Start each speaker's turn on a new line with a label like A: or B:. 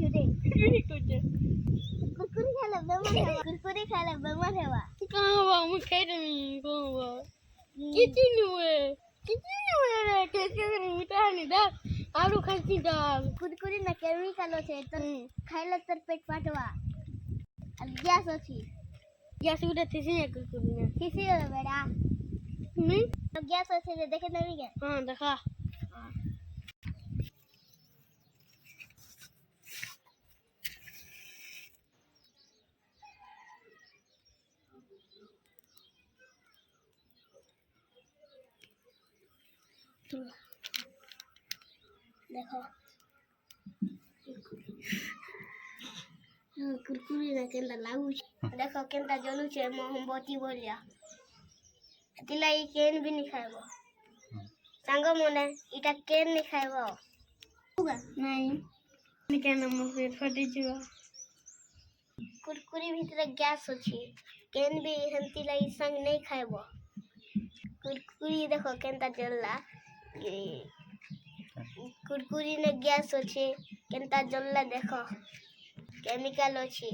A: दे कुरकुरी खाले बेमार हेवा कुरकुरी खाले बेमार हेवा
B: कहाँ बा मैं खाई नहीं कहाँ बा कितनी हुए रे कैसे मीठा नहीं दा आलू खाती दाल
A: कुरकुरी ना केमिकल છે તો ખાઈલે તર પેટ ફાટવા ગેસ ଅଛି
B: गैस उड़े थे से कुरकुरी में
A: किसी बेड़ा
B: नहीं
A: तो गैस ଅଛି ଯେ ଦେଖେ ନେବି के
B: हाँ देखा
A: देखो कुरकुरी ना केंदा लागू देखो केंदा जलू छे मोमबत्ती बोलिया तिला ई केन भी नहीं खाइबो सांग मने इटा केन नहीं खाइबो
B: नहीं निकाल मुंह पे फटी जुआ
A: कुरकुरी भीतर गैस अछि केन भी हंती लाई संग नहीं खाइबो कुरकुरी देखो केंता जलला कुरकुरी ने गैस अछि केंता जलला देखो केमिकल अछि।